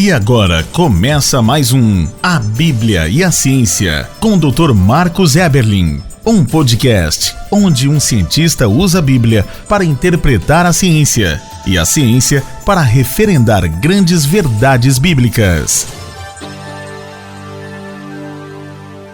E agora começa mais um A Bíblia e a Ciência, com o Dr. Marcos Eberlin. Um podcast onde um cientista usa a Bíblia para interpretar a ciência e a ciência para referendar grandes verdades bíblicas.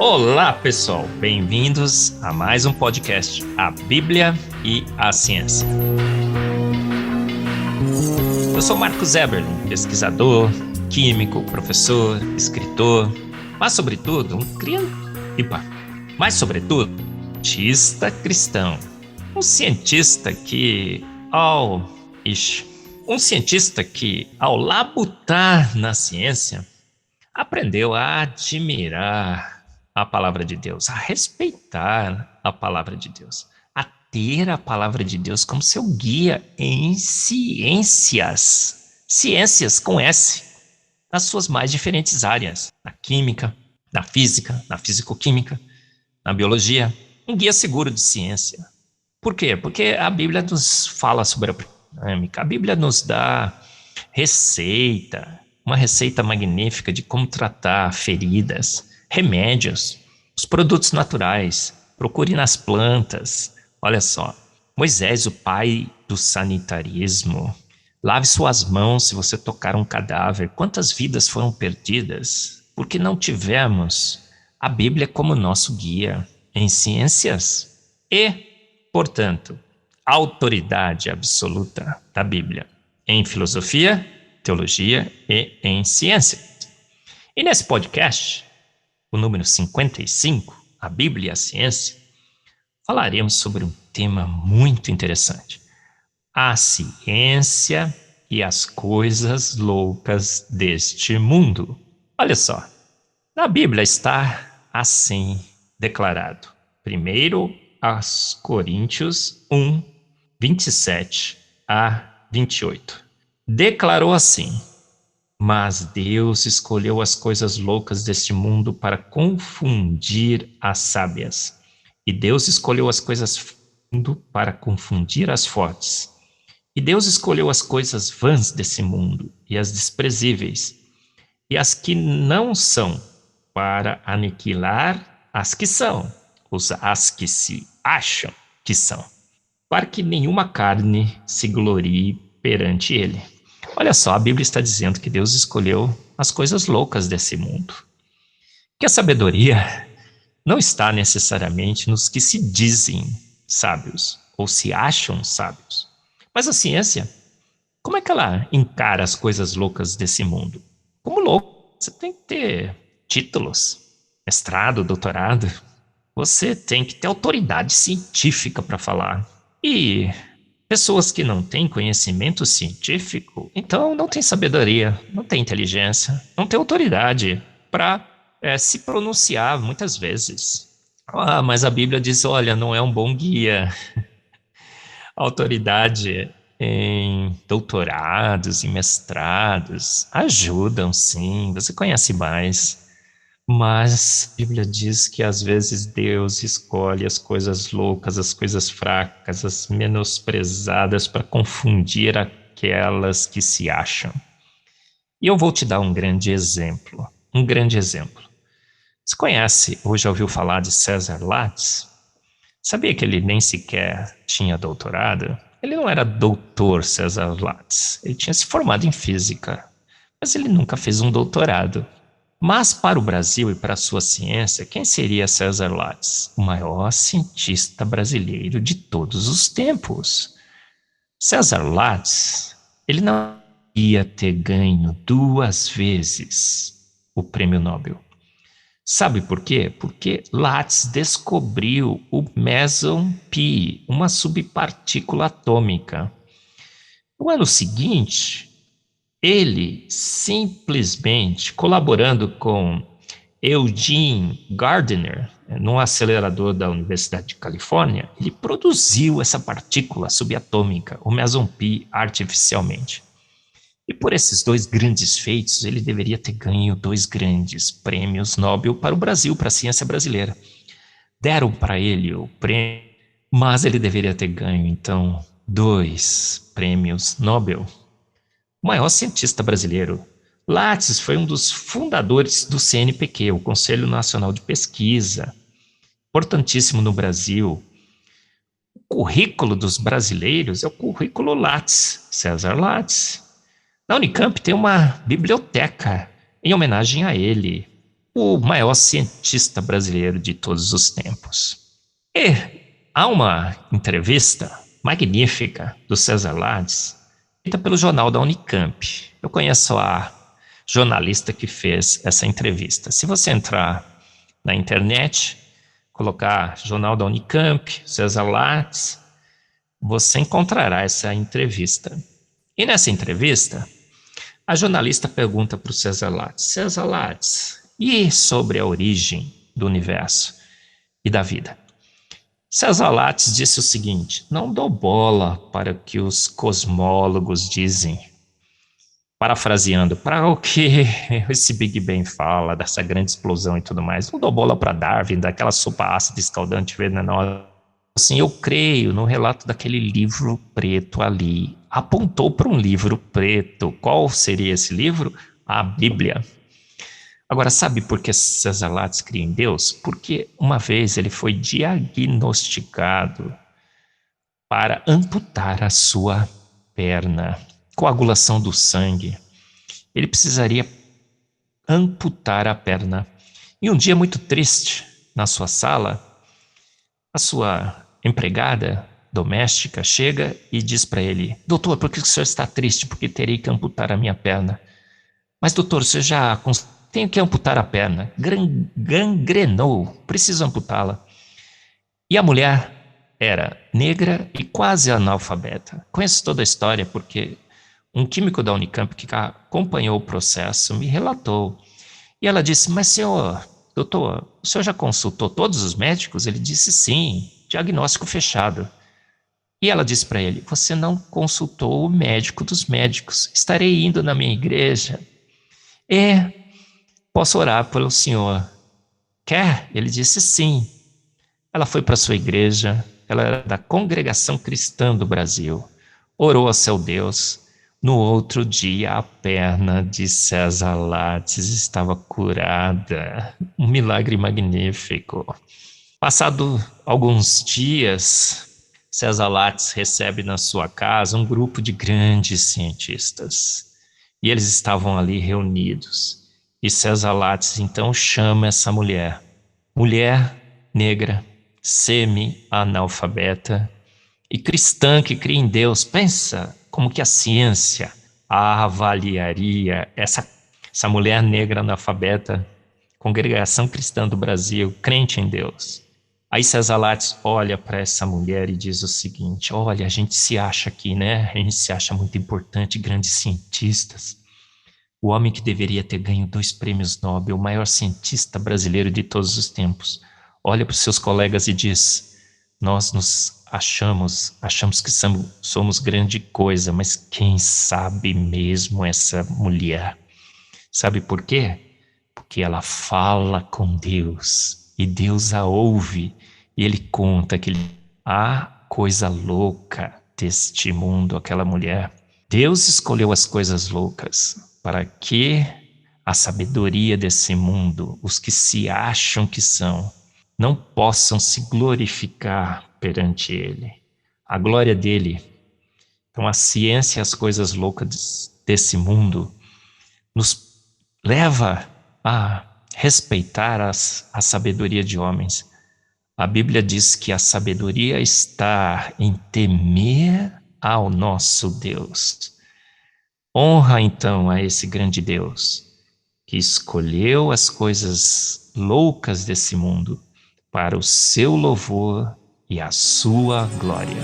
Olá, pessoal! Bem-vindos a mais um podcast, A Bíblia e a Ciência. Eu sou Marcos Eberlin, pesquisador, químico, professor, escritor, mas sobretudo cientista cristão. Um cientista que, ao labutar na ciência, aprendeu a admirar a palavra de Deus, a respeitar a palavra de Deus, a ter a palavra de Deus como seu guia em ciências com S, nas suas mais diferentes áreas, na química, na física, na fisicoquímica, na biologia, um guia seguro de ciência. Por quê? Porque a Bíblia nos fala sobre a dinâmica, a Bíblia nos dá uma receita magnífica de como tratar feridas, remédios, os produtos naturais. Procure nas plantas. Olha só, Moisés, o pai do sanitarismo. Lave suas mãos se você tocar um cadáver. Quantas vidas foram perdidas porque não tivemos a Bíblia como nosso guia em ciências e, portanto, autoridade absoluta da Bíblia em filosofia, teologia e em ciência. E nesse podcast, o número 55, a Bíblia e a Ciência, falaremos sobre um tema muito interessante: a ciência e as coisas loucas deste mundo. Olha só, na Bíblia está assim declarado. 1 aos Coríntios 1, 27 a 28. Declarou assim: mas Deus escolheu as coisas loucas deste mundo para confundir as sábias. E Deus escolheu as coisas do mundo para confundir as fortes. E Deus escolheu as coisas vãs desse mundo e as desprezíveis e as que não são para aniquilar as que são, as que se acham que são, para que nenhuma carne se glorie perante ele. Olha só, a Bíblia está dizendo que Deus escolheu as coisas loucas desse mundo. Que a sabedoria não está necessariamente nos que se dizem sábios ou se acham sábios. Mas a ciência, como é que ela encara as coisas loucas desse mundo? Como louco, você tem que ter títulos, mestrado, doutorado. Você tem que ter autoridade científica para falar. E pessoas que não têm conhecimento científico, então não têm sabedoria, não têm inteligência, não têm autoridade para se pronunciar muitas vezes. Mas a Bíblia diz, olha, não é um bom guia. Autoridade em doutorados, em mestrados, ajudam sim, você conhece mais. Mas a Bíblia diz que às vezes Deus escolhe as coisas loucas, as coisas fracas, as menosprezadas para confundir aquelas que se acham. E eu vou te dar um grande exemplo. Você conhece ou já ouviu falar de César Lattes? Sabia que ele nem sequer tinha doutorado? Ele não era doutor César Lattes. Ele tinha se formado em física, mas ele nunca fez um doutorado. Mas para o Brasil e para a sua ciência, quem seria César Lattes? O maior cientista brasileiro de todos os tempos. César Lattes, ele não ia ter ganho 2 vezes o prêmio Nobel. Sabe por quê? Porque Lattes descobriu o meson pi, uma subpartícula atômica. No ano seguinte, ele simplesmente, colaborando com Eugene Gardner, num acelerador da Universidade de Califórnia, ele produziu essa partícula subatômica, o meson pi, artificialmente. E por esses 2 grandes feitos, ele deveria ter ganho 2 grandes prêmios Nobel para o Brasil, para a ciência brasileira. Deram para ele o prêmio, mas ele deveria ter ganho, então, 2 prêmios Nobel. O maior cientista brasileiro, Lattes foi um dos fundadores do CNPq, o Conselho Nacional de Pesquisa, importantíssimo no Brasil. O currículo dos brasileiros é o currículo Lattes, César Lattes. Na Unicamp tem uma biblioteca em homenagem a ele, o maior cientista brasileiro de todos os tempos. E há uma entrevista magnífica do César Lattes, feita pelo jornal da Unicamp. Eu conheço a jornalista que fez essa entrevista. Se você entrar na internet, colocar jornal da Unicamp, César Lattes, você encontrará essa entrevista. E nessa entrevista, a jornalista pergunta para o César Lattes: César Lattes, e sobre a origem do universo e da vida? César Lattes disse o seguinte: não dou bola para o que os cosmólogos dizem. Parafraseando, para o que esse Big Bang fala, dessa grande explosão e tudo mais. Não dou bola para Darwin, daquela sopa ácida, escaldante, venenosa. Assim, eu creio no relato daquele livro preto ali. Apontou para um livro preto. Qual seria esse livro? A Bíblia. Agora, sabe por que César Lattes cria em Deus? Porque uma vez ele foi diagnosticado para amputar a sua perna. Coagulação do sangue. Ele precisaria amputar a perna. E um dia muito triste, na sua sala, a sua empregada doméstica chega e diz para ele: doutor, por que o senhor está triste? Porque terei que amputar a minha perna. Mas doutor, você já tenho que amputar a perna. Gangrenou, preciso amputá-la. E a mulher era negra e quase analfabeta. Conheço toda a história porque um químico da Unicamp que acompanhou o processo me relatou. E ela disse: mas senhor, doutor, o senhor já consultou todos os médicos? Ele disse: sim, diagnóstico fechado. E ela disse para ele: você não consultou o médico dos médicos. Estarei indo na minha igreja e posso orar pelo senhor. Quer? Ele disse: sim. Ela foi para sua igreja, ela era da Congregação Cristã do Brasil, orou a seu Deus. No outro dia, a perna de César Lattes estava curada. Um milagre magnífico. Passado alguns dias, César Lattes recebe na sua casa um grupo de grandes cientistas. E eles estavam ali reunidos. E César Lattes então chama essa mulher negra, semi-analfabeta e cristã que cria em Deus. Pensa como que a ciência avaliaria essa mulher negra analfabeta, Congregação Cristã do Brasil, crente em Deus. Aí César Lattes olha para essa mulher e diz o seguinte: olha, a gente se acha aqui, né? A gente se acha muito importante, grandes cientistas. O homem que deveria ter ganho 2 prêmios Nobel, o maior cientista brasileiro de todos os tempos, olha para os seus colegas e diz: nós nos achamos que somos grande coisa, mas quem sabe mesmo essa mulher? Sabe por quê? Porque ela fala com Deus e Deus a ouve, e ele conta que a coisa louca deste mundo, aquela mulher. Deus escolheu as coisas loucas para que a sabedoria desse mundo, os que se acham que são, não possam se glorificar perante ele. A glória dele. Então a ciência e as coisas loucas desse mundo nos leva a respeitar a sabedoria de homens. A Bíblia diz que a sabedoria está em temer ao nosso Deus. Honra então a esse grande Deus que escolheu as coisas loucas desse mundo para o seu louvor e a sua glória.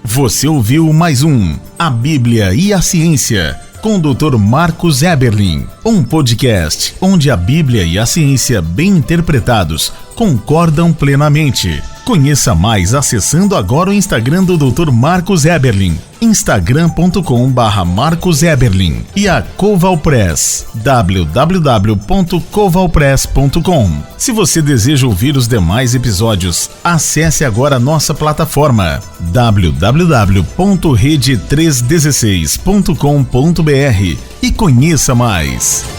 Você ouviu mais um A Bíblia e a Ciência, com o Dr. Marcos Eberlin, um podcast onde a Bíblia e a ciência bem interpretados concordam plenamente. Conheça mais acessando agora o Instagram do Dr. Marcos Eberlin, instagram.com/Marcos Eberlin, e a Coval Press, www.covalpress.com. Se você deseja ouvir os demais episódios, acesse agora nossa plataforma www.rede316.com.br e conheça mais.